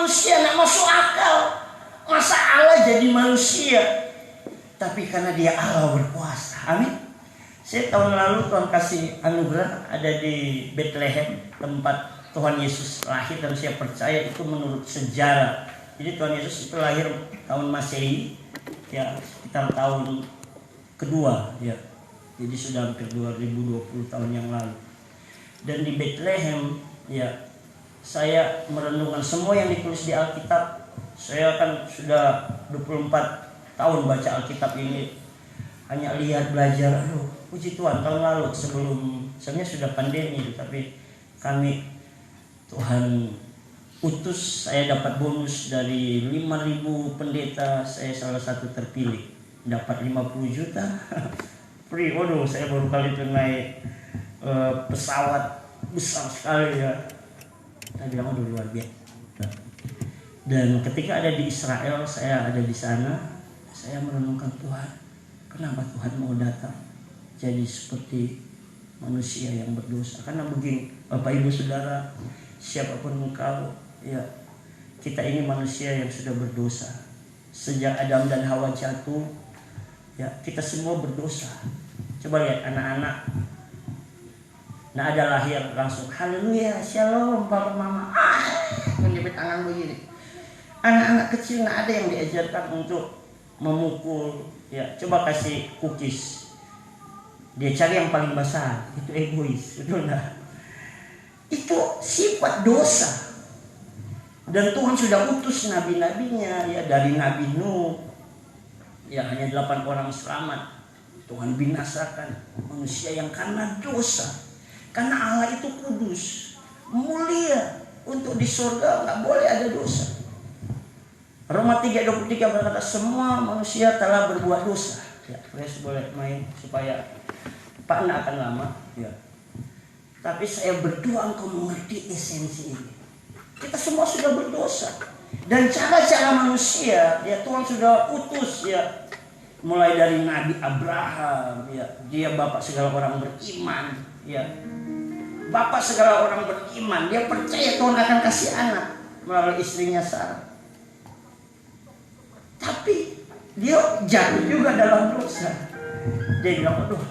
manusia, nggak masuk akal. Masa Allah jadi manusia? Tapi karena dia Allah berkuasa. Amin. Saya tahun lalu Tuhan kasih anugerah ada di Bethlehem, tempat Tuhan Yesus lahir, dan saya percaya itu menurut sejarah. Jadi Tuhan Yesus itu lahir tahun Masehi, ya sekitar tahun kedua, ya. Jadi sudah hampir 2020 tahun yang lalu. Dan di Bethlehem, ya, saya merenungkan semua yang ditulis di Alkitab. Saya kan sudah 24 tahun baca Alkitab ini, hanya lihat, belajar. Aduh, puji Tuhan, tahun lalu sebenarnya sudah pandemi, tapi kami, Tuhan utus, saya dapat bonus dari 5.000 pendeta, saya salah satu terpilih, dapat 50 juta free. Waduh, saya baru kali itu naik pesawat besar sekali, ya. Saya bilang udah luar biasa. Dan ketika ada di Israel, saya ada di sana, saya merenungkan, Tuhan, kenapa Tuhan mau datang jadi seperti manusia yang berdosa? Karena begini, Bapak Ibu Saudara, siapapun engkau, ya, kita ini manusia yang sudah berdosa. Sejak Adam dan Hawa jatuh, ya, kita semua berdosa. Coba lihat anak-anak, nah ada lahir langsung haleluya, shalom, papa mama, menjepit tangan begini. Anak-anak kecil nggak ada yang diajarkan untuk memukul, ya. Coba kasih cookies, dia cari yang paling besar, itu egois, betul nggak? Itu sifat dosa. Dan Tuhan sudah utus nabi-nabinya, ya, dari Nabi Nuh, ya, hanya 8 orang selamat. Tuhan binasakan manusia yang karena dosa. Karena Allah itu kudus, mulia, untuk di surga nggak boleh ada dosa. Roma 3:23 berkata semua manusia telah berbuat dosa. Ya, Fresh boleh main supaya Pak nggak akan lama. Ya. Tapi saya berdoa engkau mengerti esensi ini. Kita semua sudah berdosa. Dan cara-cara manusia, ya, Tuhan sudah utus, ya. Mulai dari Nabi Abraham, ya, dia bapak segala orang beriman, ya. Bapak segala orang beriman, dia percaya Tuhan akan kasih anak melalui istrinya Sarah. Tapi dia jatuh juga dalam dosa. Dia bilang, aduh,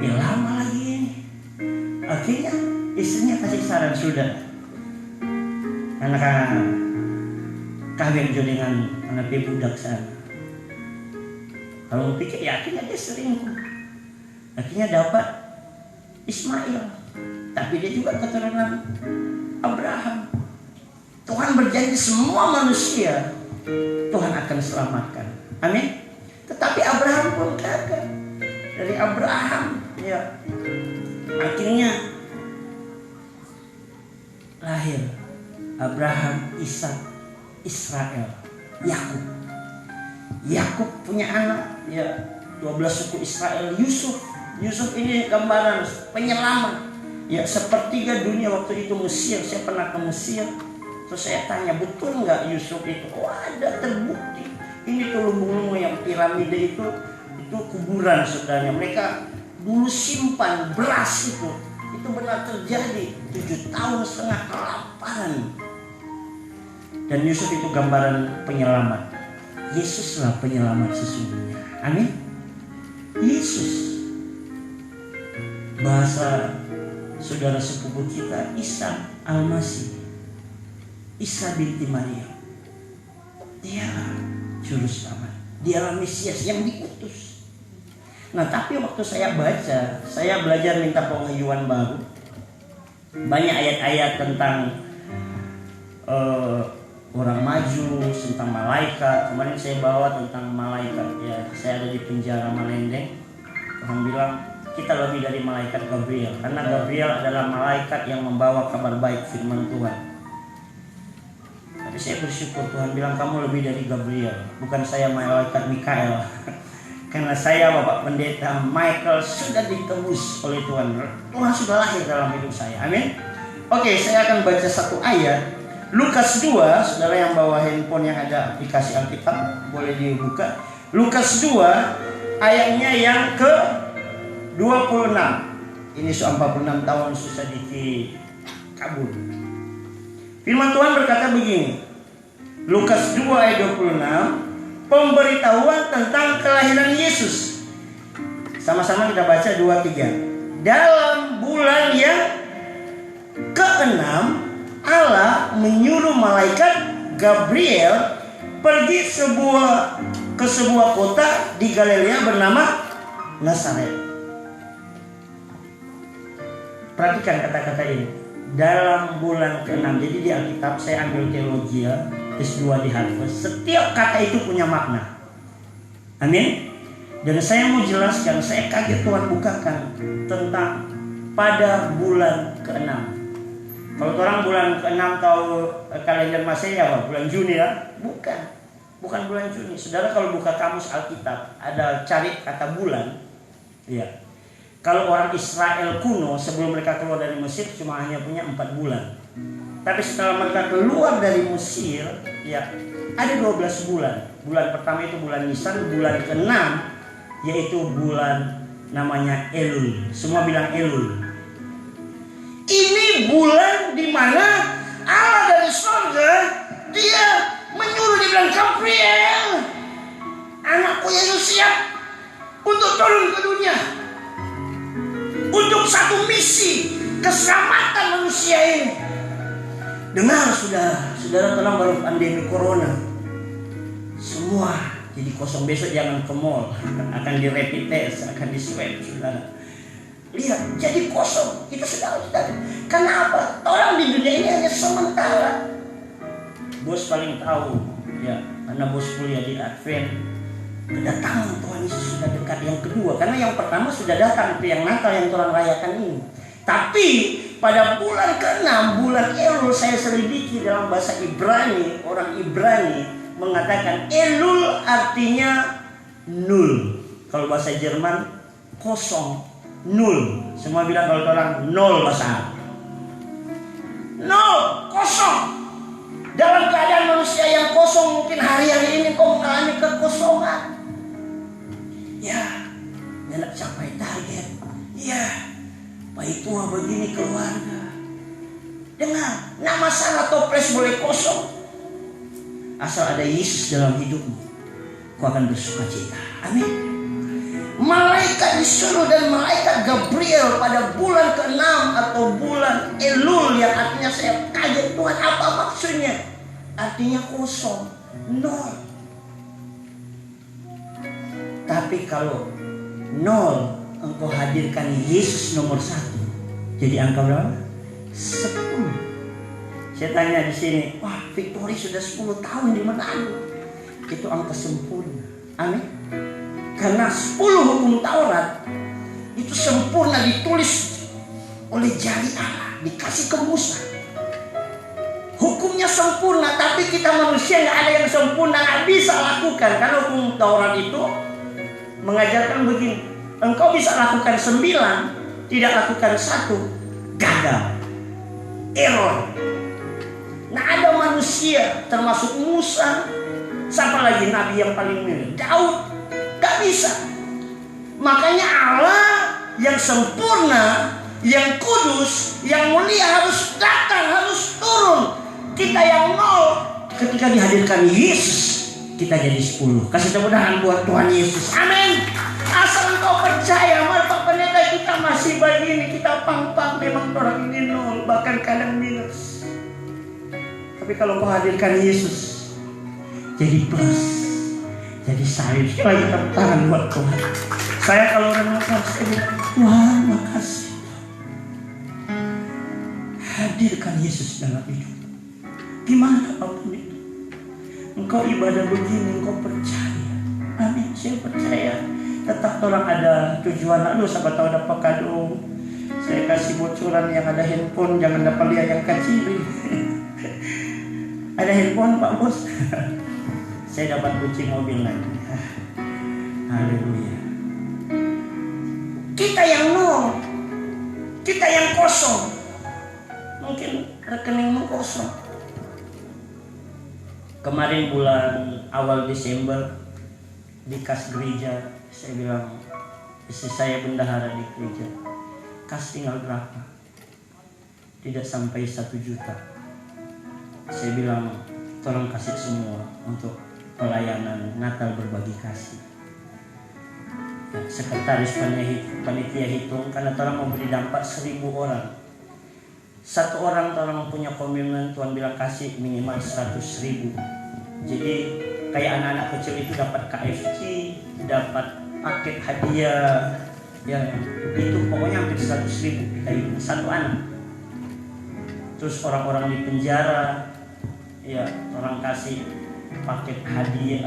lama lagi ini. Akhirnya istrinya kasih saran, sudah, anak kawin dengan anak budak sana. Kalau pikir, ya akhirnya dia selingkuh. Akhirnya dapat Ismail. Tapi dia juga keturunan Abraham. Tuhan berjanji semua manusia Tuhan akan selamatkan. Amin. Tetapi Abraham pun gagal. Dari Abraham, ya, akhirnya lahir Abraham, Ishak, Israel, Yakub. Yakub punya anak, ya, 12 suku Israel, Yusuf. Yusuf ini gambaran penyelamat. Ya, sepertiga dunia waktu itu Mesir. Saya pernah ke Mesir. Terus saya tanya, betul nggak Yusuf itu? Oh, ada, terbukti. Ini tuh lumbung-lumbung yang piramida itu kuburan, saudaranya. Mereka dulu simpan beras itu benar terjadi. 7,5 tahun kelaparan. Dan Yusuf itu gambaran penyelamat. Yesuslah penyelamat sesungguhnya. Amin. Yesus. Bahasa saudara sepupu kita, Isa Al-Masih, Isa binti Maria. Dialah juru selamat, dialah Mesias yang diutus. Nah, tapi waktu saya baca, saya belajar minta pengajuan baru. Banyak ayat-ayat tentang orang maju, tentang malaikat. Kemarin saya bawa tentang malaikat, ya. Saya ada di penjara Malendeng. Tuhan bilang kita lebih dari malaikat Gabriel, karena Gabriel adalah malaikat yang membawa kabar baik firman Tuhan. Tapi saya bersyukur Tuhan bilang kamu lebih dari Gabriel, bukan saya malaikat Mikael. Karena saya Bapak Pendeta Michael sudah ditebus oleh Tuhan. Tuhan sudah lahir dalam hidup saya. Amin. Oke, saya akan baca satu ayat. Lukas 2, saudara yang bawa handphone yang ada aplikasi Alkitab, boleh dibuka. Lukas 2, ayatnya yang ke 26. Ini sudah 46 tahun susah dikabul. Firman Tuhan berkata begini. Lukas 2 ayat 26, pemberitahuan tentang kelahiran Yesus. Sama-sama kita baca 2-3. Dalam bulan yang ke-6, Allah menyuruh malaikat Gabriel pergi ke sebuah kota di Galilea bernama Nazaret. Perhatikan kata-kata ini. Dalam bulan ke-6. Jadi di Alkitab, saya ambil teologi ya, S2 di Harvard. Setiap kata itu punya makna. Amin. Dan saya mau jelaskan, saya kaget Tuhan bukakan tentang pada bulan ke-6. Kalau orang bulan ke-6 tahu kalender Masehi apa? Bulan Juni ya? Bukan bulan Juni. Saudara kalau buka kamus Alkitab, ada cari kata bulan. Ya. Kalau orang Israel kuno sebelum mereka keluar dari Mesir cuma hanya punya 4 bulan. Tapi setelah mereka keluar dari Mesir, ya ada 12 bulan. Bulan pertama itu bulan Nisan, bulan ke-6 yaitu bulan namanya Elul. Semua bilang Elul. Ini bulan di mana Allah dari surga dia menyuruh, dia bilang, Gabriel, anakku Yesus siap untuk turun ke dunia untuk satu misi keselamatan manusia ini. Dengar saudara tenang, baru pandemi corona semua jadi kosong. Besok jangan ke mall, akan di rapid test, akan di swab. Saudara lihat jadi kosong. Itu sudah. Kenapa? Orang di dunia ini hanya sementara. Bos paling tahu ya, karena bos kuliah di Advent. Kedatangan Tuhan Yesus sudah dekat. Yang kedua, karena yang pertama sudah datang, itu yang Natal yang Tuhan rayakan ini. Tapi pada bulan ke-6, bulan Elul, saya selidiki dalam bahasa Ibrani, orang Ibrani mengatakan Elul artinya nul. Kalau bahasa Jerman kosong, nul. Semua bilang kalau orang nol bahasa. Nol, kosong. Dalam keadaan manusia yang kosong, mungkin hari-hari ini kau mengalami kekosongan. Ya, tidak capai target. Ya, baik tua begini keluarga. Dengar, nama masalah toples boleh kosong. Asal ada Yesus dalam hidupmu, kau akan bersuka cita. Amin. Malaikat disuruh dan malaikat Gabriel pada bulan ke-6 atau bulan Elul, yang artinya saya kaget Tuhan apa maksudnya? Artinya kosong, nol. Tapi kalau nol engkau hadirkan Yesus nomor 1, jadi angka berapa? 10. Saya tanya di sini, wah Victory sudah 10 tahun di Manado. Itu angka sempurna. Amin. Karena 10 hukum Taurat itu sempurna ditulis oleh jari Allah, dikasih ke Musa. Hukumnya sempurna, tapi kita manusia nggak ada yang sempurna, nggak bisa lakukan. Karena hukum Taurat itu mengajarkan begini, engkau bisa lakukan 9, tidak lakukan 1, gagal, error. Nah ada manusia termasuk Musa, siapa lagi nabi yang paling mulia, Daud, gak bisa. Makanya Allah yang sempurna, yang kudus, yang mulia harus datang, harus turun. Kita yang nol, ketika dihadirkan Yesus kita jadi 10. Kasih tepuk tangan buat Tuhan Yesus. Amin. Asal engkau percaya, mari Pak Pendeta, kita masih begini, kita pang-pang, memang orang ini nol, bahkan kadang minus. Tapi kalau kau hadirkan Yesus, jadi plus, jadi sayur. Sekali lagi tepuk tangan buat Tuhan. Saya kalau renungkan, saya bilang, Tuhan makasih. Hadirkan Yesus dalam hidup. Gimana apapun itu. Engkau ibadah begini, engkau percaya. Amin, saya percaya. Tetap orang ada tujuan. Lalu siapa tahu dapat kado. Saya kasih bocoran yang ada handphone, jangan dapat lihat yang kecil. Ada handphone Pak Bos. Saya dapat kucing mobil lagi. Haleluya. Kita yang nol, kita yang kosong. Mungkin rekeningmu kosong. Kemarin bulan awal Desember di kas gereja, saya bilang, istri saya bendahara di gereja, kas tinggal berapa? Tidak sampai 1 juta. Saya bilang, tolong kasih semua untuk pelayanan Natal berbagi kasih. Ya, sekretaris panitia hitung karena tolong memberi dampak 1.000 orang. Satu orang tolong mempunyai komitmen Tuhan bilang kasih minimal 100.000. Jadi kayak anak-anak kecil itu dapat KFC, dapat paket hadiah, ya itu pokoknya hampir 100.000 kita hitung satu anak. Terus orang-orang di penjara, ya orang kasih paket hadiah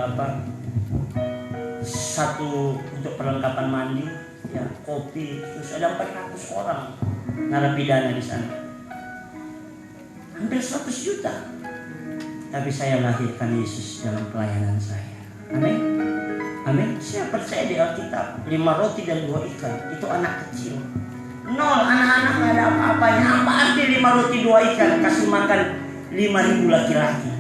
satu untuk perlengkapan mandi, ya kopi. Terus ada 400 orang narapidana di sana, hampir 100 juta. Tapi saya lahirkan Yesus dalam pelayanan saya. Amin. Amin. Saya percaya di Alkitab 5 roti dan 2 ikan itu anak kecil. Nol, anak-anak nggak ada apa-apanya. Apa arti 5 roti 2 ikan kasih makan 5.000 laki-laki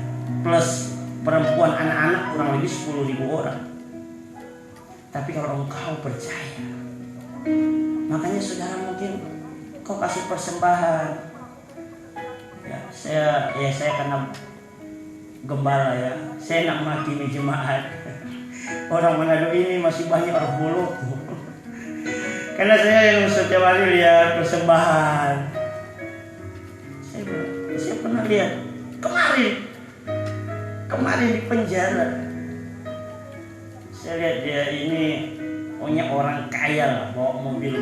plus perempuan anak-anak kurang lebih 10.000 orang. Tapi kalau engkau percaya, makanya saudara mungkin kau kasih persembahan. Ya, saya karena gembala ya, saya nak menghakimi jemaat. Orang Manado ini masih banyak orang buluk. Karena saya yang setiap hari lihat persembahan. Saya pernah lihat kemarin di penjara. Saya lihat dia ini punya orang kaya lah, bawa mobil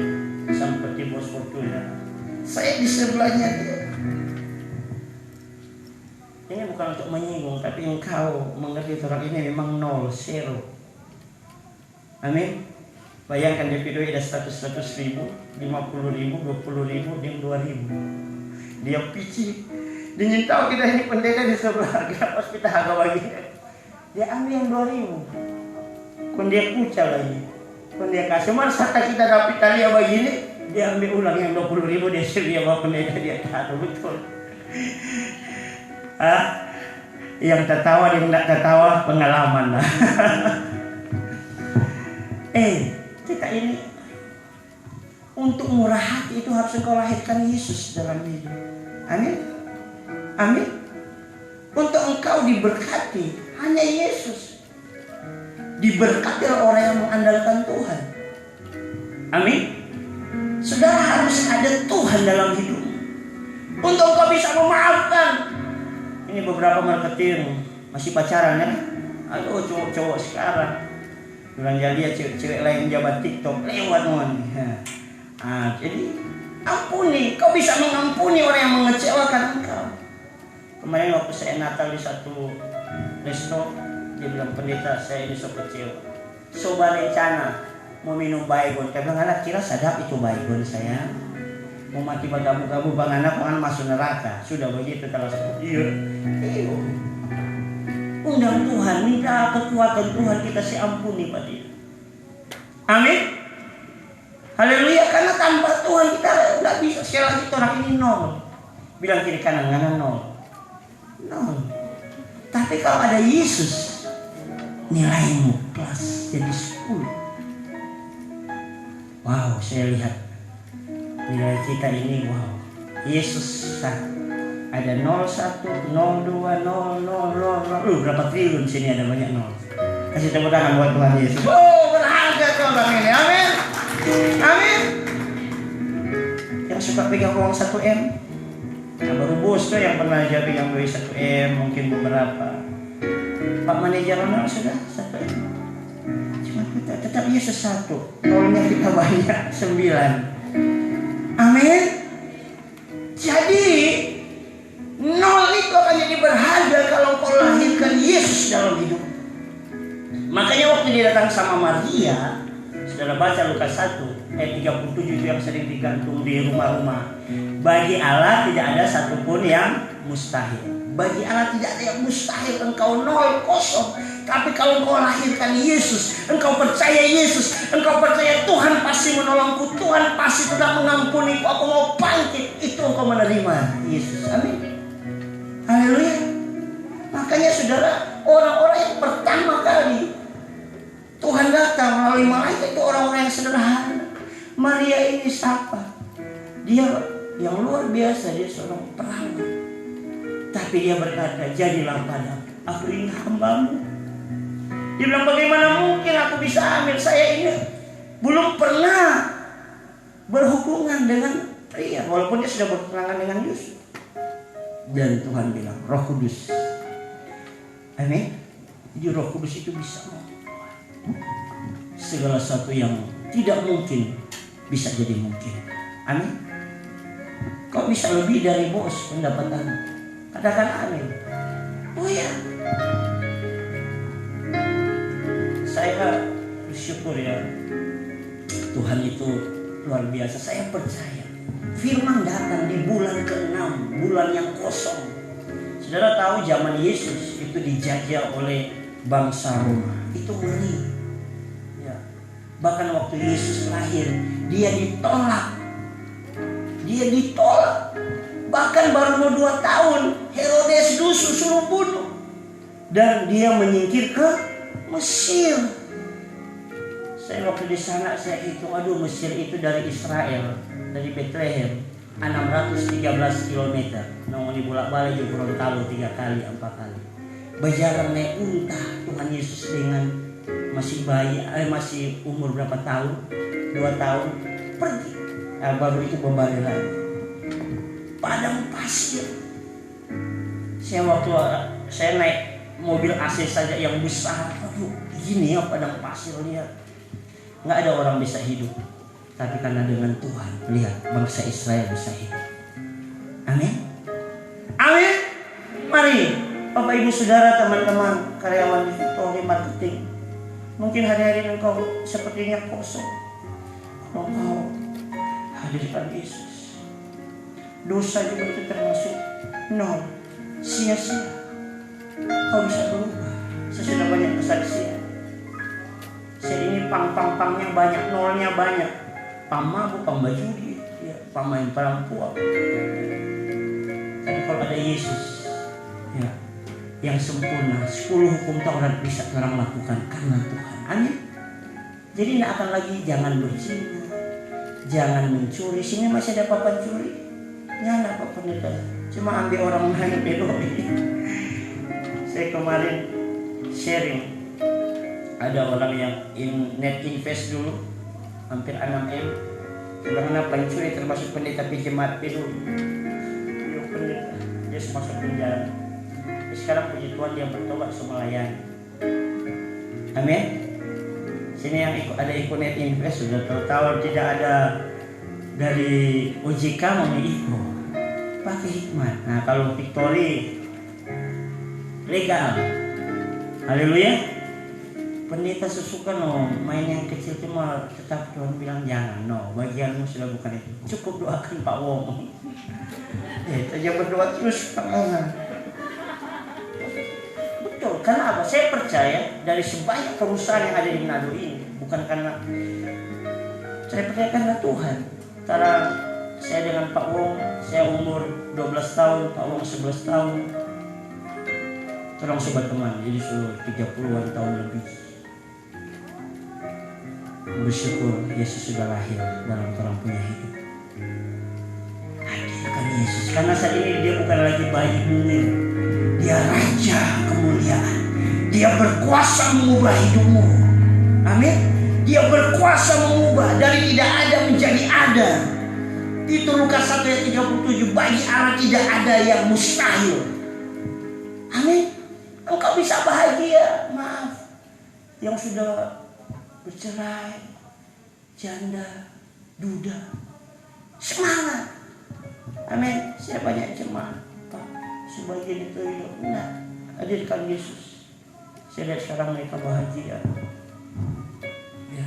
seperti bos Fortuna. Saya di sebelahnya dia. Ini bukan untuk menyinggung, tapi engkau mengerti orang ini memang 0, 0. Amin. Bayangkan dia video ada 100.000, 50.000, 20.000, dan 2.000. Dia pici. Dia ingin tahu kita ini pendeta di sebelah. Kenapa kita harga bagi? Dia ambil yang 2.000. Kun dia kucal lagi. Kun dia kasih masa kita dapat tali begini, dia ambil ulang yang 20.000 dia sedia bawa pendeta dia taruh betul. Yang tertawa dia tidak tertawa pengalaman lah. Kita ini untuk murah hati itu harus engkau lahirkan Yesus dalam hidup. Amin. Amin. Untuk engkau diberkati hanya Yesus. Diberkati orang yang mengandalkan Tuhan. Amin. Saudara harus ada Tuhan dalam hidup. Untuk engkau bisa memaafkan. Ini beberapa marketing masih pacaran ya. Aduh cowok-cowok sekarang bilang jadi cewek lain jabat TikTok lewat mon. Jadi ampuni, kau bisa mengampuni orang yang mengecewakan engkau. Kemarin waktu saya Natal di satu resto, dia bilang pendeta saya ini so kecil, coba rencana mau minum baygon. Saya bilang anak kira sadap itu baygon saya. Mau mati bagamu-gamu bang anak masuk neraka. Sudah begitu kalau iya. Undang Tuhan, minta kekuatan Tuhan kita ampuni pada dia. Amin. Haleluya. Karena tanpa Tuhan kita tidak bisa. Sekali lagi orang ini 0. Bilang kiri kanan 0. Tapi kalau ada Yesus, nilaimu plus jadi 10. Wow, saya lihat nilai kita ini wow. Yesus ada 01, 02, 00, 00. Berapa triliun sini ada banyak 0. Kasih tepuk tangan buat Tuhan Yesus. Oh, berharga Tuhan ini. Amin. Amin. Yang suka pegang uang 1M. Nah, baru bos tuh yang pernah aja pegang duit 1M, mungkin beberapa. Pak manajer mana sudah 1M. Cuma kita tetap Yesus 1. Nolnya kita banyak 9. Amin. Jadi 0 itu akan jadi berharga kalau kau lahirkan Yesus dalam hidup. Makanya waktu dia datang sama Maria, saudara baca Lukas 1 ayat 37 itu yang sering digantung di rumah-rumah. Bagi Allah tidak ada satupun yang mustahil. Bagi Allah tidak ada yang mustahil. Engkau 0, kosong. Tapi kalau engkau lahirkan Yesus, engkau percaya Yesus, engkau percaya Tuhan pasti menolongku, Tuhan pasti tidak mengampuni, aku mau bangkit, itu engkau menerima Yesus. Amin. Haleluya. Makanya saudara, orang-orang yang pertama kali Tuhan datang melalui malaikat itu orang-orang yang sederhana. Maria ini siapa? Dia yang luar biasa, dia seorang perawat. Tapi Tapi dia berkata, jadilah padaku, aku ini hamba-Mu. Dia bilang, bagaimana mungkin aku bisa hamil? Saya ini belum pernah berhubungan dengan pria, walaupun dia sudah bertunangan dengan Yusuf. Dan Tuhan bilang, Roh Kudus. Amin. Jadi Roh Kudus itu bisa membuat segala sesuatu yang tidak mungkin bisa jadi mungkin. Amin. Kau bisa lebih dari bos pendapatan. Katakan amin. Oh ya. Saya bersyukur ya, Tuhan itu luar biasa. Saya percaya firman datang di bulan ke-6, bulan yang kosong. Saudara tahu zaman Yesus itu dijajah oleh bangsa Roma. Itu ngeri ya. Bahkan waktu Yesus lahir, dia ditolak. Bahkan baru mau 2 tahun, Herodes suruh bunuh. Dan dia menyingkir ke Mesir. Saya waktu di sana saya hitung, Mesir itu dari Israel, dari Bethlehem 613 km. Namun dibolak-balik di Gorontalo 3 kali, 4 kali. Berjalan naik unta Tuhan Yesus dengan masih bayi, masih umur berapa tahun? 2 tahun pergi. Baru itu kembali lagi. Padang pasir. Saya naik mobil AC saja yang besar. Gini ya padang pasir, lihat. Nggak ada orang bisa hidup. Tapi karena dengan Tuhan, lihat bangsa Israel bisa hidup. Amin. Amin. Mari Bapak Ibu Saudara, teman-teman karyawan di Victory Marketing. Mungkin hari-hari engkau sepertinya kosong. Engkau hadirkan Yesus. Dosa juga itu termasuk 0, sia-sia. Kau bisa berubah. Saya sudah banyak kesaksian. Saya ini pang-pang-pangnya banyak, nolnya banyak. Pamabuk, pambajudi, ya, pamain perempuan. Tapi kalau ada Yesus, ya, yang sempurna, 10 hukum Taurat bisa orang lakukan karena Tuhan. Amin. Jadi tidak akan lagi jangan berzina, jangan mencuri. Sini masih ada papan curi? Ya tidak apa-apa, cuma ambil orang lain pedoi. Saya kemarin sharing, ada orang yang net invest dulu hampir 6M. Karena pencuri termasuk pendeta PJMAT dulu. Dia pendeta, dia masuk penjara. Sekarang puji Tuhan dia bertobat melayani. Amin. Sini yang ada ikut net invest sudah tahu tidak ada dari OJK mau ikut. Pakai hikmat. Nah kalau Victory legal. Haleluya. Pendeta sesuka main yang kecil cuma tetap Tuhan bilang jangan. Bagianmu sudah bukan itu. Cukup doakan Pak Wong. Saja berdoa terus Pak Wong. Betul. Karena apa? Saya percaya dari sebanyak perusahaan yang ada di Manado ini, bukan karena saya percaya karena Tuhan. Antara saya dengan Pak Wong, saya umur 12 tahun, Pak Wong 11 tahun. Tolong sobat teman, jadi sudah 30-an tahun lebih. Bersyukur Yesus sudah lahir dalam orang punya hidup. Hadirkan Yesus, karena saat ini dia bukan lagi bayi mungil. Dia raja kemuliaan. Dia berkuasa mengubah hidupmu. Amin. Dia berkuasa mengubah dari tidak ada menjadi ada. Itu Lukas 1 ayat 37. Bagi Allah tidak ada yang mustahil. Amin. Engkau bisa bahagia. Maaf, yang sudah bercerai, janda, duda, semangat. Amin. Saya banyak cemas, Pak. Sebagian itu hidup. Nah, hadirkan Yesus. Saya lihat sekarang mereka bahagia. Ya.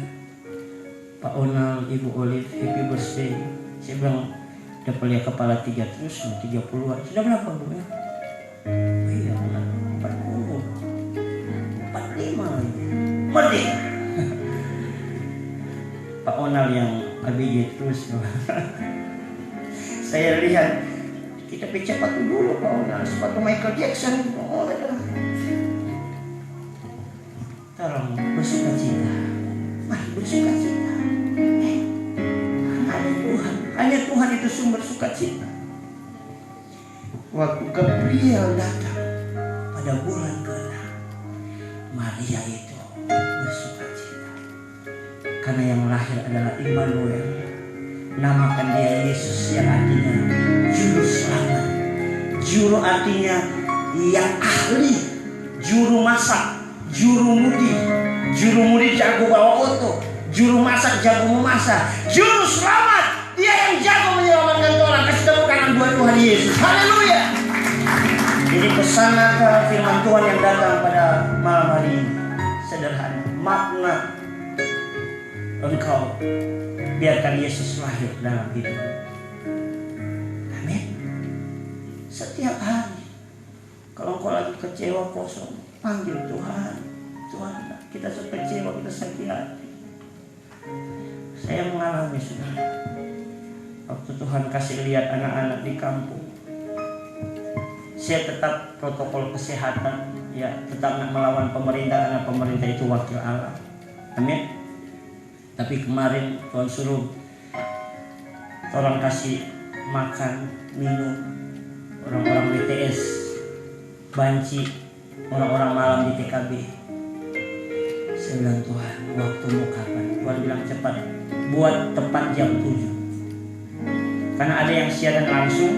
Pak Onal, Ibu Olive, happy birthday. Saya bilang dapat lihat kepala 3 terus 30-an. Sudah berapa Bu ya? Iya, 40, 45 lagi. Merdeka. Pak Onal yang ABG terus. Saya lihat kita pakai sepatu dulu Pak Onal, sepatu Michael Jackson. Tolong bersuka cita. Mari bersuka cita. Hanya Tuhan itu sumber sukacita. waktu Gabriel datang pada bulan ke-6, Maria itu bersukacita karena yang lahir adalah Immanuel. Namakan dia Yesus, yang artinya juru selamat. Juru artinya yang ahli, juru masak, juru mudi jago bawa oto, juru masak jago memasak, juru selamat, dia yang jago menyelamatkan orang. Kasih tepuk tangan buat Tuhan Yesus. Haleluya. Jadi pesan Natal firman Tuhan yang datang pada malam hari ini sederhana, makna engkau biarkan Yesus lahir dalam hidup. Amin. Setiap hari kalau engkau lagi kecewa kosong, panggil Tuhan. Tuhan, kita sudah kecewa, kita sakit hati. Saya mengalami sudah. Waktu Tuhan kasih lihat anak-anak di kampung, saya tetap protokol kesehatan, ya tetap melawan pemerintah karena pemerintah itu wakil Allah. Amin. Tapi kemarin Tuhan suruh orang kasih makan, minum orang-orang BTS, banci, orang-orang malam di TKB. Saya bilang, Tuhan, waktumu kapan? Tuhan bilang cepat, buat tepat jam 7. Karena ada yang siaran langsung.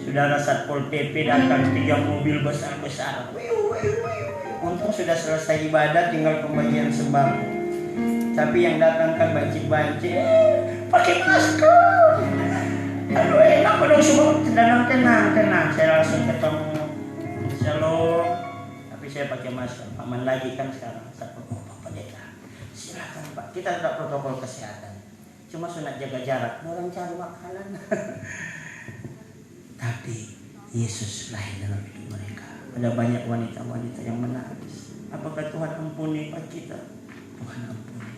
Saudara Satpol PP datang 3 mobil besar-besar. Untung sudah selesai ibadah, tinggal pembagian sembako. Tapi yang datang kan banci-banci, pakai masker. Aduh, enak dong semua. Tenang. Saya langsung ketemu. Shalom. Tapi saya pakai masker. Aman lagi kan sekarang. Pak Pendeta, silakan Pak. Kita tidak protokol kesehatan. Cuma sunat jaga jarak. Orang cari makanan. Tapi Yesus lahir dalam hidup mereka. Ada banyak wanita-wanita yang menangis. Apakah Tuhan ampuni Pak kita? Tuhan ampuni.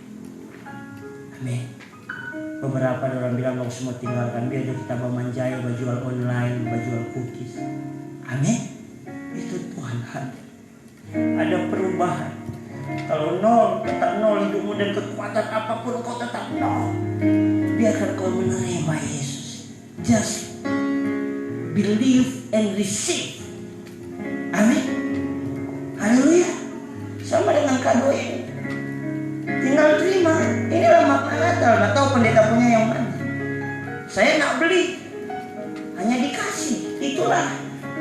Amin. Beberapa orang bilang mau semua tinggalkan, biar kita memanjai, jual online, jual cookies. Amin. Itu Tuhan hadir. Ada perubahan. Kalau nol, tetap nol hidupmu, dan kekuatan apapun kau tetap nol. Biarkan kau menerima Yesus. Just believe and receive. Amin. Haleluya. Sama dengan kado ini. Tinggal terima. Inilah makna Natal. Gak tahu pendeta punya yang mana. Saya nak beli, hanya dikasih. Itulah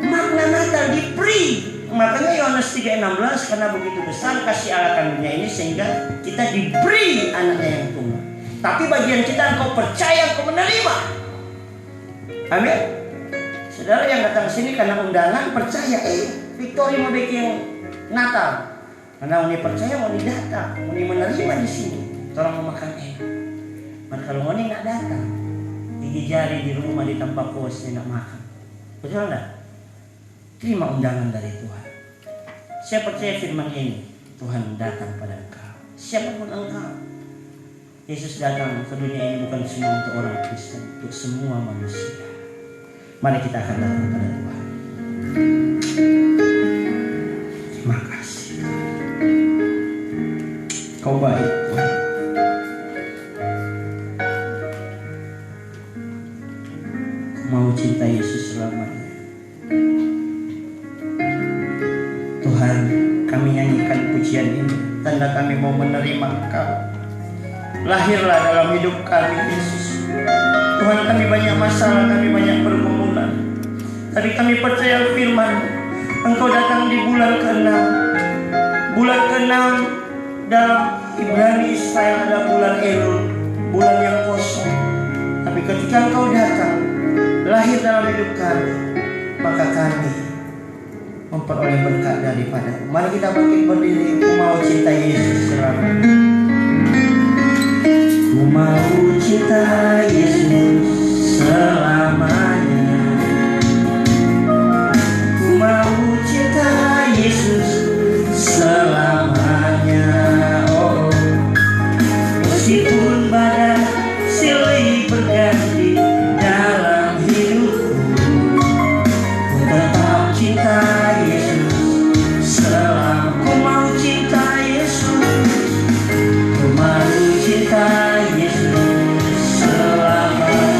makna Natal, diberi. Makanya Yohanes 3:16, karena begitu besar kasih Allah akan dunia ini sehingga kita diberi anaknya yang tunggal. Tapi bagian kita engkau percaya, engkau menerima. Amin. Saudara yang datang sini karena undangan percaya, Victory mau bikin Natal. Karena Oni percaya, Oni datang, Oni menerima di sini. Tolong mau makan Maka kalau Oni nggak datang, gigi jari di rumah di tempat kos nak makan. Betul nggak? Terima undangan dari Tuhan. Saya percaya firman ini, Tuhan datang pada engkau. Siapapun engkau, Yesus datang ke dunia ini bukan cuma untuk orang Kristen, untuk semua manusia. Mari kita akan datang kepada Tuhan. Terima kasih. Kau baik, Tuhan. Kau mau cinta Yesus selamanya. Tuhan, kami nyanyikan pujian ini, tanda kami mau menerima Engkau. Lahirlah dalam hidup kami, Yesus. Tuhan, kami banyak masalah, kami banyak pergumulan. Tapi kami percaya firman, Engkau datang di bulan ke-6. Bulan ke-6 dalam Ibrani Israel ada bulan Elul, bulan yang kosong. Tapi ketika Engkau datang, lahir dalam hidup kami, maka kami memperoleh berkat daripada-Mu. Mari kita bangkit berdiri. Ku mau cinta Yesus selamanya. Ku mau cinta Yesus selamanya. Ku mau cinta Yesus selamanya. Oh, meskipun badai silih berganti dalam hidupku, ku tetap cinta Yesus selamanya. Ku mau cinta Yesus, ku mau cinta Yesus selamanya.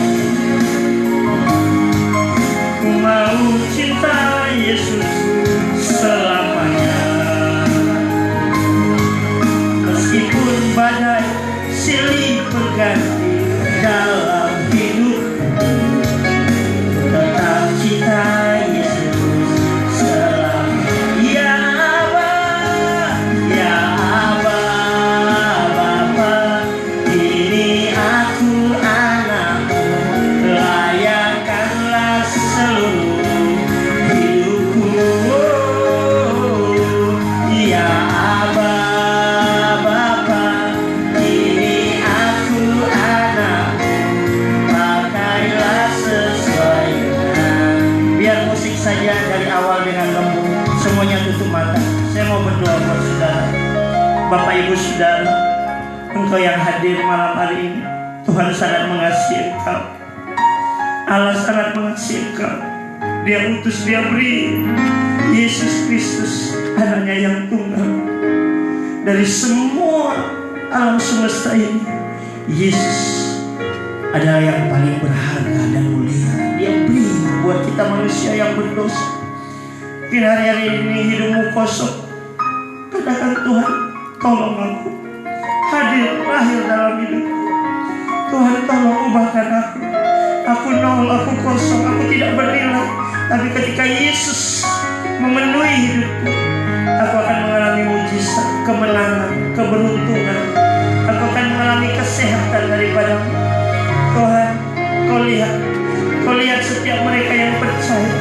Semuanya tutup mata. Saya mau berdoa buat saudara. Bapak Ibu Saudara, engkau yang hadir malam hari ini, Tuhan sangat mengasihi engkau. Allah sangat mengasihi engkau. Dia utus, dia beri Yesus Kristus, anaknya yang tunggal. Dari semua alam semesta ini, Yesus adalah yang paling berharga dan mulia. Dia beri buat kita manusia yang berdosa. Mungkin hari-hari ini hidupmu kosong, katakan Tuhan, tolong aku. Hadir, lahir dalam hidupku. Tuhan, tolong ubahkan aku. Aku nol, aku kosong, aku tidak bernilai. Tapi ketika Yesus memenuhi hidupku, aku akan mengalami mujizat, kemenangan, keberuntungan. Aku akan mengalami kesehatan daripada-Mu. Tuhan, Kau lihat setiap mereka yang percaya.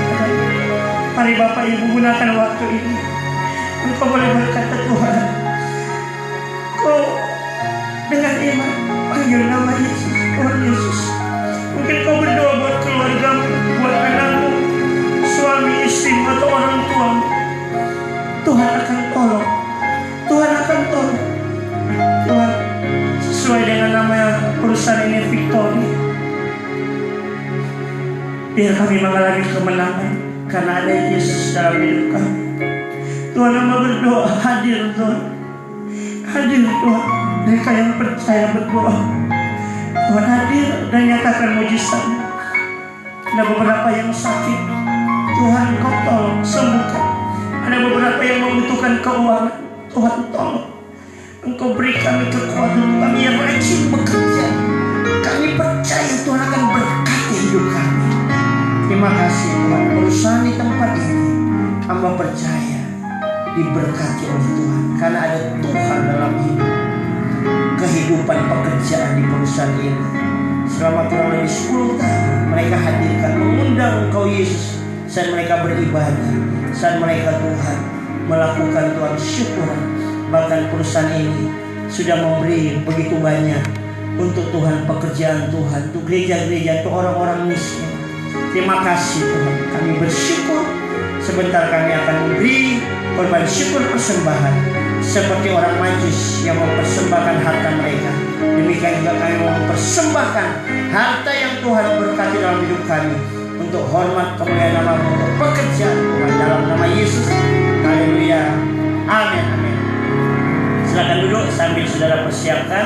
Mari Bapak Ibu gunakan waktu ini. Engkau boleh berkata, Tuhan, Kau dengan iman panggil nama Yesus, Tuhan Yesus. Mungkin kau berdoa buat keluargamu, buat anakmu, suami, istri, atau orang tuamu. Tuhan akan tolong. Tuhan akan tolong. Tuhan, sesuai dengan nama perusahaan ini, Victory, biar kami mengalami kemenangan karena ada Yesus dalam hidup kami. Tuhan, hamba berdoa, hadir Tuhan. Hadir Tuhan. Mereka yang percaya berdoa, Tuhan hadir dan nyatakan mujizat. Ada beberapa yang sakit, Tuhan Kau tolong sembuhkan. Ada beberapa yang membutuhkan keuangan, Tuhan tolong. Engkau beri kami kekuatan, kami yang rajin bekerja. Kami percaya Tuhan akan berkati hidup kami. Terima kasih Tuhan, perusahaan di tempat ini hamba percaya diberkati oleh Tuhan, karena ada Tuhan dalam hidup. Kehidupan pekerjaan di perusahaan ini selama kurang lebih 10 tahun mereka hadirkan, mengundang Engkau Yesus saat mereka beribadah, saat mereka Tuhan melakukan Tuhan syukuran. Bahkan perusahaan ini sudah memberi begitu banyak untuk Tuhan, pekerjaan Tuhan, untuk gereja-gereja, untuk orang-orang miskin. Terima kasih Tuhan, kami bersyukur. Sebentar kami akan memberi korban syukur persembahan seperti orang Majus yang mempersembahkan harta mereka. Demikian juga kami mempersembahkan harta yang Tuhan berkati dalam hidup kami untuk hormat kemuliaan nama-Mu, untuk pekerjaan Tuhan dalam nama Yesus. Haleluya. Amin. Amin. Silakan duduk sambil saudara persiapkan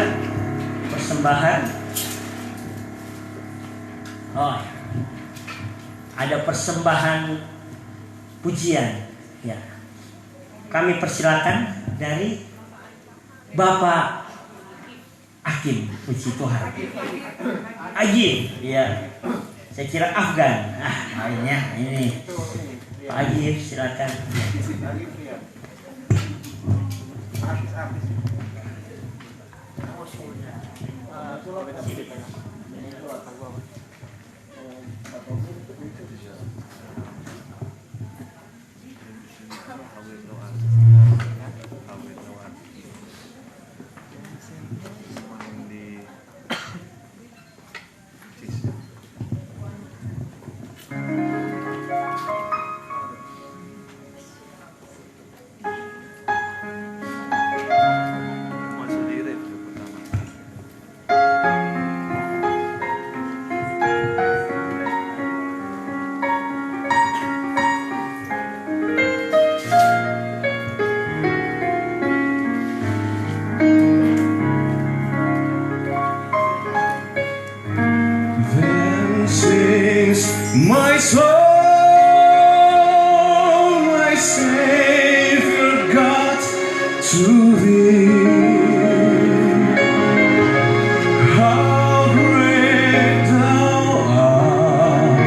persembahan. Oh, ada persembahan pujian. Ya. Kami persilakan dari Bapak Hakim, puji Tuhan. Haji, ya. Saya kira Afgan. Lainnya ini. Pak Haji, silakan. My soul, my Savior God, to Thee. How great Thou art!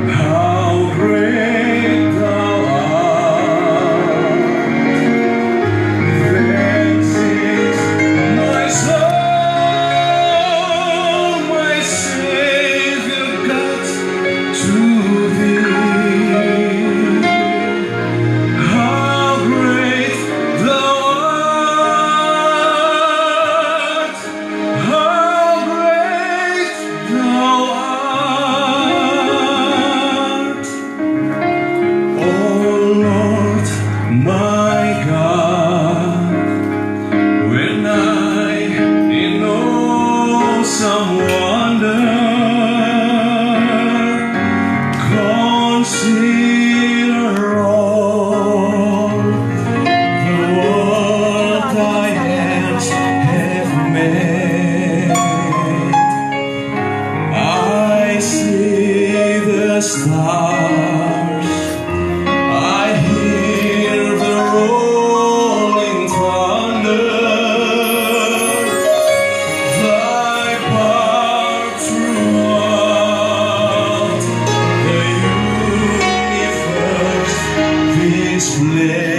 How great Thou art! Then sings my soul, my Savior God, to Thee. How great His place.